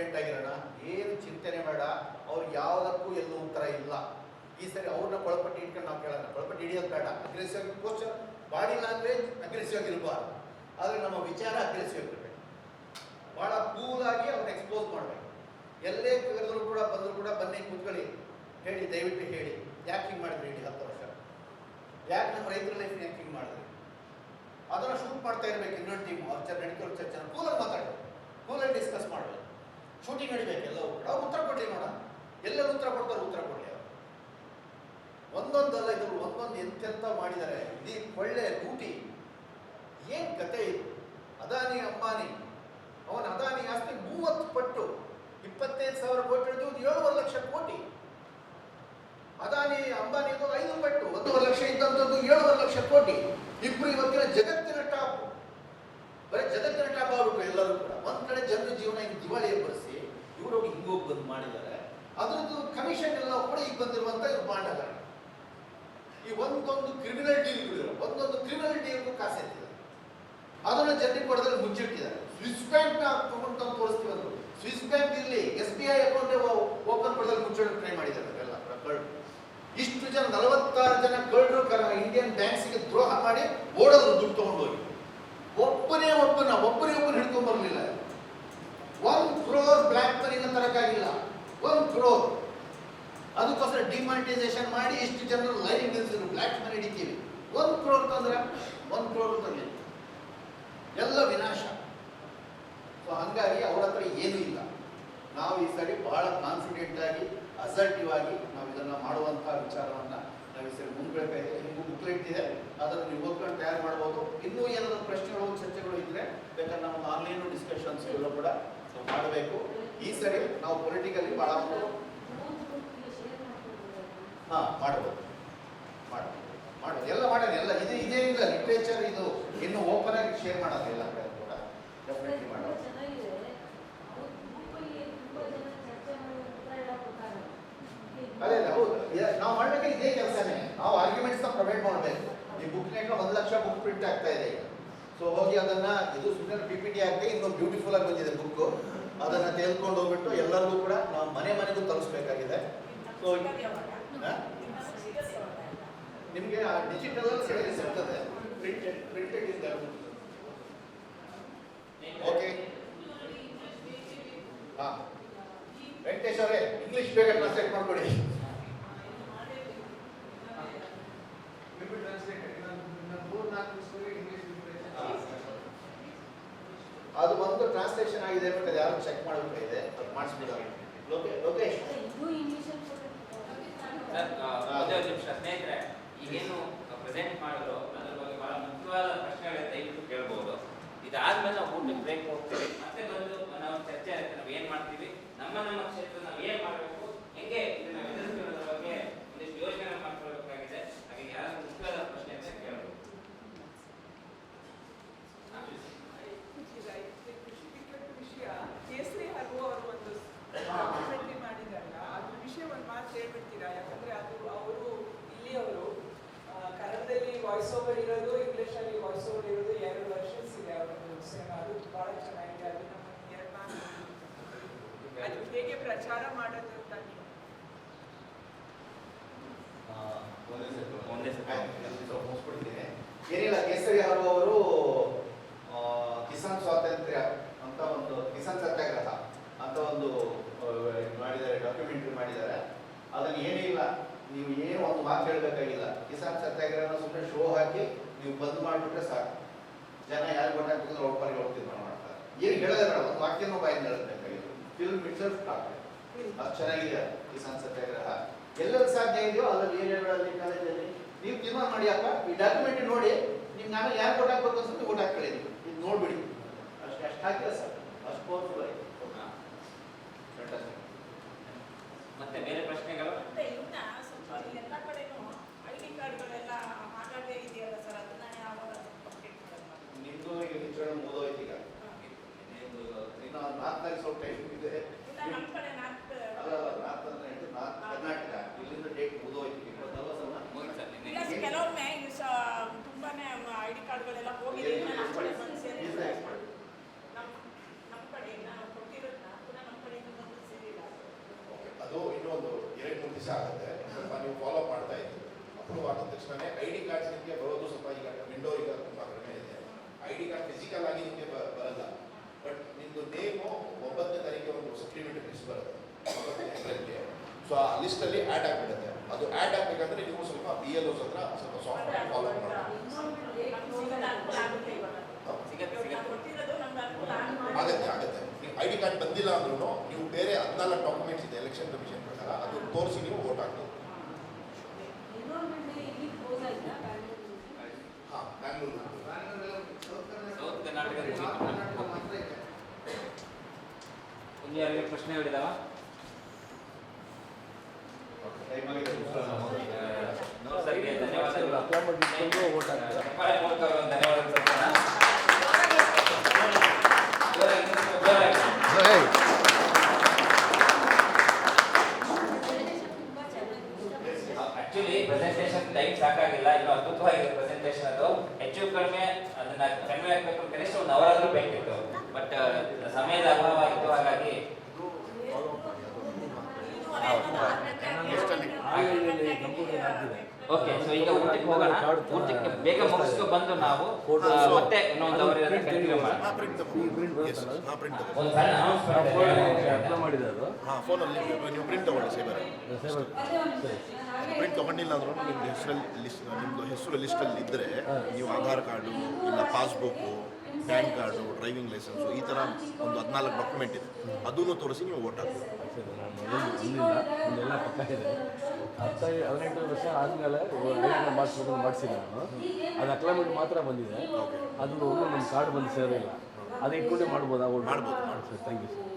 Confident ಆಗಿರೋಣ, ಏನು ಚಿಂತನೆ ಬೇಡ. ಅವ್ರಿಗೆ ಯಾವುದಕ್ಕೂ ಎಲ್ಲೂ ಉತ್ತರ ಇಲ್ಲ. ಈ ಸರಿ ಅವ್ರನ್ನ ಕೊಳಪಟ್ಟಿ ಇಟ್ಕೊಂಡು ನಾವು ಕೇಳೋಣ, ಕೊಳಪಟ್ಟಿ ಹಿಡಿಯೋದು ಬೇಡ. Aggressive question, body language aggressive ಆಗಿರಬಾರ್ದು, ಆದರೆ ನಮ್ಮ ವಿಚಾರ ಅಗ್ರೆಸಿವ್ ಇರಬೇಕು. ಭಾಳ ಕೂಲಾಗಿ ಅವ್ರನ್ನ ಎಕ್ಸ್ಪೋಸ್ ಮಾಡಬೇಕು. ಎಲ್ಲೇ ಕರೆದ್ರು ಕೂಡ ಬಂದರೂ ಕೂಡ ಬನ್ನಿ ಕೂತ್ಕೊಳ್ಳಿ, ಹೇಳಿ, ದಯವಿಟ್ಟು ಹೇಳಿ, ಯಾಕೆ ಹಿಂಗೆ ಮಾಡಿದ್ರಿ ಇಡೀ 10 ವರ್ಷ, ಯಾಕೆ ನಮ್ಮ ರೈತರ ಲೈಫ್ ಯಾಕೆ ಹಿಂಗೆ ಮಾಡಿದ್ರಿ, ಅದನ್ನು ಶೂಟ್ ಮಾಡ್ತಾ ಇರಬೇಕು. ಇನ್ನೊಂದು ಟೀಮ್ ಅವ್ರ ನಡಿಕೊಳ್ಳೋ ಚರ್ಚೆ ಕೂಲಾಗಿ ಮಾತಾಡಬೇಕು, ಕೂಲಾಗಿ ಡಿಸ್ಕಸ್ ಮಾಡಬೇಕು, ಶೂಟಿಂಗ್ ನಡಿಬೇಕು ಎಲ್ಲವೂ ಕೂಡ. ಅವ್ರು ಉತ್ತರ ಕೊಡಲಿ ನೋಡ, ಎಲ್ಲರೂ ಉತ್ತರ ಕೊಡ್ತಾರೆ, ಉತ್ತರ ಕೊಡಲಿ. ಅವರು ಒಂದೊಂದಲ್ಲ, ಇದ್ರು ಒಂದೊಂದು ಎಂತೆಂತ ಮಾಡಿದ್ದಾರೆ. ಇಡೀ ಒಳ್ಳೆ ಲೂಟಿ. ಏನು ಕತೆ ಇದು? ಅದಾನಿ ಅಂಬಾನಿ, ಅವನ ಅದಾನಿ ಆಸ್ತಿ 30 ಪಟ್ಟು, 25,000 ಕೋಟಿ ಹಿಡಿದು 7.5 ಲಕ್ಷ ಕೋಟಿ. ಅದಾನಿ ಅಂಬಾನಿ 5 ಪಟ್ಟು, 1.5 ಲಕ್ಷ ಇದ್ದಂಥದ್ದು 7.5 ಲಕ್ಷ ಕೋಟಿ. ಇಬ್ಬರು ಇವತ್ತಿನ ಜಗತ್ತಿನ ಟಾಪ್, ಬರೀ ಜಗತ್ತಿನ ಟಾಪ್ ಆಗ್ಬಿಟ್ರು ಎಲ್ಲರೂ ಕೂಡ. ಒಂದ್ ಕಡೆ ಜನರ ಜೀವನ ಹಿಂಗೆ ದಿವಾಳಿ ಎಬ್ಬರಿಸಿ ಇವರು ಹಿಂಗೋಗಿ ಬಂದು ಮಾಡಿದ್ದಾರೆ. ಅದ್ರದ್ದು ಕಮಿಷನ್ ಎಲ್ಲ ಕೂಡ ಈಗ ಬಂದಿರುವಂತ ಇವ್ರು ಬಾಂಡ್ ಅಲ್ಲ. ಈ ಒಂದೊಂದು ಕ್ರಿಮಿನಲ್ ಡೀಲ್ಗಳು, ಒಂದೊಂದು ಕ್ರಿಮಿನಲ್ ಡೀಲ್ಗೂ ಕಾಸು ಎತ್ತಿದ್ದಾರೆ. ಅದನ್ನು ಜನರಿಗೆ ಕೊಡೋದ್ರಲ್ಲಿ ಮುಚ್ಚಿಟ್ಟಿದ್ದಾರೆ. ಸ್ವಿಸ್ ಬ್ಯಾಂಕ್ ನ ತಗೊಂಡು ತೋರಿಸ್ತೀವಿ ಅಂದ್ರು. ಸ್ವಿಸ್ ಬ್ಯಾಂಕ್ ಇರಲಿ, SBI ಅಕೌಂಟ್ ಓಪನ್ ಕೊಡೋದ್ರಲ್ಲಿ ಮುಚ್ಚೋಣ ಟ್ರೈ ಮಾಡಿದ್ದಾರೆ ಎಲ್ಲ ಕಳ್ಳು. ಇಷ್ಟು ಜನ 46 ಜನ ಕಳ್ಳರು ಇಂಡಿಯನ್ ಬ್ಯಾಂಕ್ಸ್ಗೆ ದ್ರೋಹ ಮಾಡಿ ಓಡೋದ್ರು, ದುಡ್ಡು ತಗೊಂಡು ಹೋಗಿ. ಒಬ್ಬರಿಗೊಬ್ಬರು ಹಿಡ್ಕೊಂಡ್ ಬರಲಿಲ್ಲ. 1 crore ಬ್ಲ್ಯಾಕ್ ಮನಿನ ತರಕಾಗಿಲ್ಲ. 1 crore. ಅದಕ್ಕೋಸ್ಕರ ಡಿಮಾನಿಟೈಸೇಷನ್ ಮಾಡಿ ಇಷ್ಟು ಜನರು ಲೈನ್ ನಿಲ್ಸಿದ್ರು. ಬ್ಲ್ಯಾಕ್ ಮನಿ ಹಿಡಿತೀವಿ, 1 crore ತಂದ್ರೆ 1 crore ತಂದಿಲ್ಲ, ಎಲ್ಲ ವಿನಾಶ. ಸೊ ಹಂಗಾಗಿ ಅವ್ರ ಹತ್ರ ಏನೂ ಇಲ್ಲ. ನಾವು ಈ ಸರಿ ಬಹಳ ಕಾನ್ಫಿಡೆಂಟ್ ಆಗಿ, ಅಸರ್ಟಿವ್ ಆಗಿ ನಾವು ಇದನ್ನು ಮಾಡುವಂತಹ ವಿಚಾರವನ್ನು ನಾವು ಈ ಸರಿ ಮುಂದ್ಕೊಳ್ತಾ ಇದ್ದೇವೆ. ನಿಮಗೂ ಬುಕ್ಲೆಟ್ ಇದೆ, ಅದನ್ನು ನೀವು ಓದ್ಕೊಂಡು ತಯಾರು ಮಾಡ್ಬೋದು. ಇನ್ನೂ ಏನಾದರೂ ಪ್ರಶ್ನೆಗಳು, ಚರ್ಚೆಗಳು ಇದ್ದರೆ ಬೇಕಾದ್ರೆ ನಾವು ಆನ್ಲೈನ್ ಡಿಸ್ಕಷನ್ಸ್ ಎಲ್ಲ ಕೂಡ ಮಾಡಬೇಕು. ಈ ಸರಿ ನಾವು ಪೊಲಿಟಿಕಲಿ ಭಾಳ ಮಾಡ್ಬೋದು ಎಲ್ಲ ಮಾಡೋದು, ಎಲ್ಲ ಇದೇ ಇಲ್ಲ. ಲಿಟ್ರೇಚರ್ ಇದು ಇನ್ನು ಓಪನ್ ಆಗಿ ಶೇರ್ ಮಾಡೋದು ಎಲ್ಲ ಕಡೆ ಕೂಡ ಡೆಫಿನೆಟ್ಲಿ ಮಾಡೋದು. ಅದೇ ಹೌದು, ನಾವು ಮಾಡಬೇಕು ಇದೇ ಕೆಲಸನೇ. ನಾವು ಆರ್ಗ್ಯುಮೆಂಟ್ಸ್ ಪ್ರೊವೈಡ್ ಮಾಡಬೇಕು. ಈ ಬುಕ್ನೆಟ್ 1 ಲಕ್ಷ ಬುಕ್ ಪ್ರಿಂಟ್ ಆಗ್ತಾ ಇದೆ ಈಗ. ಸೊ ಹೋಗಿ ಅದನ್ನ, ಇದು ಸುಮ್ಮನೆ PPT ಆಗದೆ ಇನ್ನೂ ಬ್ಯೂಟಿಫುಲ್ ಆಗಿ ಬಂದಿದೆ ಬುಕ್. ಅದನ್ನ ತೆಗೆದುಕೊಂಡು ಹೋಗ್ಬಿಟ್ಟು ಎಲ್ಲರಿಗೂ ಕೂಡ ನಾವು ಮನೆಗೂ ತಲುಪಿಸಬೇಕಾಗಿದೆ. ಸೊ ನಿಮಗೆ ಆ ಡಿಜಿಟಲ್ ಸಿಗ್ತದೆ, printed is there. Okay, Venkatesh ಅವರೇ ಇಂಗ್ಲಿಷ್ ಬೇಗ ಟ್ರಾನ್ಸ್ಲೇಟ್ ಮಾಡ್ಕೊಡಿ. ಅದು ಒಂದು ಟ್ರಾನ್ಸ್ಲೇಷನ್ ಆಗಿದೆ ಬಟ್ ಅದು ಯಾರು ಚೆಕ್ ಮಾಡಬೇಕಾಗಿದೆ, ಅದು ಮಾಡಿಸ್ಬಿಡೋದು. ಲೋಕೇಶ್ ಸ್ನೇಹಿತರೆ, ಈಗೇನು ಪ್ರೆಸೆಂಟ್ ಮಾಡಿದ್ರು ಅದ್ರ ಬಗ್ಗೆ ಬಹಳ ಮುಖ್ಯವಾದ ಪ್ರಶ್ನೆಗಳು ದಯವಿಟ್ಟು ಕೇಳ್ಬೋದು. ಇದಾದ್ಮೇಲೆ ನಾವು ಊಟಕ್ಕೆ ಬ್ರೇಕ್ ಹೋಗ್ತೀವಿ, ಮತ್ತೆ ಬಂದು ನಾವು ಚರ್ಚೆ ಆಗುತ್ತೆ. ನಾವು ಏನ್ ಮಾಡ್ತೀವಿ, ನಮ್ಮ ಕ್ಷೇತ್ರ ನಾವು ಏನ್ ಮಾಡಬೇಕು, ಹೆಂಗೆ ಇದನ್ನ ಎದುರಿಸೋದ್ರ ಬಗ್ಗೆ ಒಂದಿಷ್ಟು ಯೋಜನೆ ಮಾಡ್ಕೊಳ್ಬೇಕಾಗಿದೆ. ಹಾಗೆ ಯಾರು ಮುಖ್ಯವಾದ ಪ್ರಶ್ನೆ ಅಂತ ಕೇಳ್ಬೋದು. ವಿಷಯ ಕೇಸರಿ ಹಾಗೂ ಅವರು ಒಂದು ಮಾಡಿದಾರಲ್ಲ, ಅದ್ರ ವಿಷಯ ಒಂದು ಮಾತು ಹೇಳ್ಬಿಡ್ತೀರಾ? ಯಾಕಂದ್ರೆ ಅದು ಅವರು ಇಲ್ಲಿಯವರು ಕನ್ನಡದಲ್ಲಿ ವಾಯ್ಸ್ ಓವರ್ ಇರೋದು, ಇಂಗ್ಲಿಷಲ್ಲಿ ವಾಯ್ಸ್ ಓವರ್ ಇರೋದು 2 ವರ್ಷನ್ಸ್ ಇದೆ ಅವರದ್ದು ಸಿನಿಮಾ. ಅದು ಬಹಳ ಚೆನ್ನಾಗಿದೆ. ಅದು ನಮ್ಮ 2-4 ಅದು ಹೇಗೆ ಪ್ರಚಾರ ಮಾಡೋದು ಅಂತ ನೀವು ಮುಗಿಸ್ಬಿಡ್ತೀನಿ. ಏನಿಲ್ಲ, ಕೇಸರಿ ಅವರು ಕಿಸಾನ್ ಸ್ವಾತಂತ್ರ್ಯ ಅಂತ ಒಂದು, ಕಿಸಾನ್ ಸತ್ಯಾಗ್ರಹ ಅಂತ ಒಂದು ಮಾಡಿದ್ದಾರೆ, ಡಾಕ್ಯುಮೆಂಟ್ರಿ ಮಾಡಿದ್ದಾರೆ. ಅದನ್ನು ಏನಿಲ್ಲ, ನೀವು ಏನು ಒಂದು ಮಾತು ಹೇಳಬೇಕಾಗಿಲ್ಲ. ಕಿಸಾನ್ ಸತ್ಯಾಗ್ರಹನ ಸುಮ್ಮನೆ ಶೋ ಹಾಕಿ ನೀವು ಬಂದ್ ಮಾಡಿಬಿಟ್ರೆ ಸಾಕು. ಜನ ಯಾರು ಗೊತ್ತಾಗ್ತಿದ್ರೆ ಒಬ್ಬರಿಗೆ ಹೋಗಿ ತೀರ್ಮಾನ ಮಾಡ್ತಾರೆ. ಏನು ಹೇಳೋದೇ ಬೇಡ, ಒಂದು ವಾಕ್ಯನೂ ಬಾಯಿಂದ ಹೇಳಬೇಕಾಗಿಲ್ಲ. ಫಿಲ್ಮ್ ಇಟ್ಸೆಲ್ಫ್ ಟಾಕ್, ಅದು ಚೆನ್ನಾಗಿದೆ. ಕಿಸಾನ್ ಸತ್ಯಾಗ್ರಹ ಎಲ್ಲೆಲ್ಲಿ ಸಾಧ್ಯ ಇದೆಯೋ ಅಲ್ಲಲ್ಲಿ ಏರಿಯಾಗಳಲ್ಲಿ, ಕಾಲೇಜಲ್ಲಿ ನೀವು ತೀರ್ಮಾನ ಮಾಡಿ. ಅಪ್ಪ ಈ ಡಾಕ್ಯುಮೆಂಟ್ ನೋಡಿ, ನಿಮ್ಗೆ ಆಮೇಲೆ ಯಾರು ಓಟ್ ಹಾಕ್ಬೇಕು ಅನ್ಸುತ್ತೆ ಓಟ್ ಹಾಕ್ಕೊಳ್ಳಿ. ಇದು ನೋಡ್ಬಿಡಿ, ಅಷ್ಟು ಹಾಕಿಲ್ಲ ಸರ್, ಅಷ್ಟು ಪವರ್ಫುಲ್ ಆಗಿದೆ. ಮತ್ತೆ ಬೇರೆ ಪ್ರಶ್ನೆಗಳು? ಇನ್ನ ಸ್ವಲ್ಪ ಎಲ್ಲ ಕಡೆನೂ ID ಕಾರ್ಡ್ಗಳೆಲ್ಲ ಹಾಗಾಗೆ ಇದೆಯಲ್ಲ ಸರ್, ಅದನ್ನ ಯಾವಾಗ ಕಂಪ್ಲೀಟ್ ಮಾಡೋದು? ನಿಮ್ದು ಈಗ ವಿಚಾರಣೆ ಮುಗಿದೋಯ್ತು. ಈಗ ಇನ್ನು 4 ಸ್ವಲ್ಪ ಟೈಮ್ ಇದೆ. ಇಲ್ಲ, ನಮ್ಮ ಕಡೆ ಅಲ್ಲ, 4 ಅಂದ್ರೆ ಕರ್ನಾಟಕ, ಇಲ್ಲಿಂದ ಡೇಟ್ ಮುಗಿದೋಯ್ತು. 24 ಕೆಲವೊಮ್ಮೆ ತುಂಬಾನೇ ID ಕಾರ್ಡ್ಗಳೆಲ್ಲ ಹೋಗಿದೆ. ನಮ್ಮ ಕಡೆ ಇನ್ನ ದಿವಸ ಆಗುತ್ತೆ, ಸ್ವಲ್ಪ ನೀವು ಫಾಲೋ ಮಾಡ್ತಾ ಇದ್ದೀವಿ. ಅಪ್ರೂವ್ ಆದ ತಕ್ಷಣವೇ ID ಕಾರ್ಡ್ಸ್ ನಿಮಗೆ ಬರೋದು ಸ್ವಲ್ಪ ಈಗ ವಿಂಡೋ ಈಗ ತುಂಬ ಕಡಿಮೆ ಇದೆ. ID ಕಾರ್ಡ್ ಫಿಸಿಕಲ್ ಆಗಿ ನಿಮಗೆ ಬರಲ್ಲ, ಬಟ್ ನಿಮ್ಮದು ನೇಮು 9ನೇ ತಾರೀಕಿಗೆ ಒಂದು ಸಪ್ಲಿಮೆಂಟರಿ ಲಿಸ್ಟ್ ಬರುತ್ತೆ 9ನೇ ಏಪ್ರಿಲ್ಗೆ. ಸೊ ಆ ಲಿಸ್ಟಲ್ಲಿ ಆ್ಯಡ್ ಆಗಿಬಿಡುತ್ತೆ. ಅದು ಆ್ಯಡ್ ಆಗಬೇಕಂದ್ರೆ ನೀವು ಸ್ವಲ್ಪ BLOs ಹತ್ರ ಸ್ವಲ್ಪ ಸಾಫ್ಟ್ ಫಾಲೋ ಮಾಡಬೇಕು. ಆಗುತ್ತೆ. ನೀವು ID ಕಾರ್ಡ್ ಬಂದಿಲ್ಲ ಅಂದ್ರೂ ನೀವು ಬೇರೆ 14 ಡಾಕ್ಯುಮೆಂಟ್ಸ್ ಇದೆ ಎಲೆಕ್ಷನ್ ಕಮಿಷನ್ ಪ್ರಕಾರ, ಅದು ತೋರಿಸಿ ನೀವು ವೋಟ್ ಹಾಕ್ಬೋದು. ಹಾಂ, ಬ್ಯಾಂಗ್ಳೂರು ಸೌತ್ ಕರ್ನಾಟಕದ ಮಾತ್ರ ಇದೆ. ಯಾರಿಗೆ ಪ್ರಶ್ನೆಗಳಿದಾವ? ಸರ್ಗೆ ಧನ್ಯವಾದಗಳು. ಹೆಬ್ಬಾಳೆ ಮೂಲಕ ಅವರು ಧನ್ಯವಾದಗಳು ಸಲ್ಲಿಸೋಣ. ಆಕ್ಚುಲಿ ಪ್ರೆಸೆಂಟೇಷನ್ ಟೈಮ್ ಸಾಕಾಗಿಲ್ಲ, ಇನ್ನು ಅದ್ಭುತವಾಗಿದೆ ಪ್ರೆಸೆಂಟೇಷನ್. ಅದು ಹೆಚ್ಚು ಕಡಿಮೆ ಅದನ್ನ ಕಡಿಮೆ ಆಗಬೇಕು ಕನಿಷ್ಠ 1 hour ಆದ್ರೂ ಬೇಕಿತ್ತು, ಬಟ್ ಸಮಯದ ಅಭಾವ ಇತ್ತು. ಹಾಗಾಗಿ ಓಕೆ, ಸೊ ಈಗ ಊಟಕ್ಕೆ ಹೋಗೋಣ. ಊಟಕ್ಕೆ ಬೇಗ ಮುಗಿಸ್ಕೊ ಬಂದು ನಾವು ಮತ್ತೆ ಇನ್ನೊಂದು ಅವರ್ ಕಂಟಿನ್ಯೂ ಮಾಡೋಣ. ಒಂದು ಸಣ್ಣ ಹಾಂ, ಫೋನಲ್ಲಿ ನೀವು ಪ್ರಿಂಟ್ ತಗೊಳ್ಳಿ ಸೇಬರ್. ಪ್ರಿಂಟ್ ತೊಗೊಂಡಿಲ್ಲ ಅಂದ್ರೂ ನಿಮ್ದು ಹೆಸರು ಲಿಸ್ಟಲ್ಲಿ ಇದ್ದರೆ ನೀವು ಆಧಾರ್ ಕಾರ್ಡು ಇಲ್ಲ passbook, PAN card, driving licence, ಈ ಥರ ಒಂದು 14 ಡಾಕ್ಯುಮೆಂಟ್ ಇದೆ, ಅದನ್ನು ತೋರಿಸಿ ನೀವು ವೋಟ್ ಹಾಕ್ಬೋದು. ಒಂದೆಲ್ಲ ಪಕ್ಕ ಇದೆ. 18 ವರ್ಷ ಆದಮೇಲೆ ಮಾಡಿಸ್ಬೇಕು ಮಾಡಿಸಿಲ್ಲ ನಾನು. ಅದು ಅಕ್ಲಾಮೆಂಟ್ ಮಾತ್ರ ಬಂದಿದೆ, ಅದು ನಮ್ಮ ಕಾರ್ಡ್ ಬಂದು ಸೇರಿಲ್ಲ. ಅದು ಇಟ್ಕೊಂಡೇ ಮಾಡ್ಬೋದಾ? ಮಾಡ್ಬೋದು. Sir, thank you sir.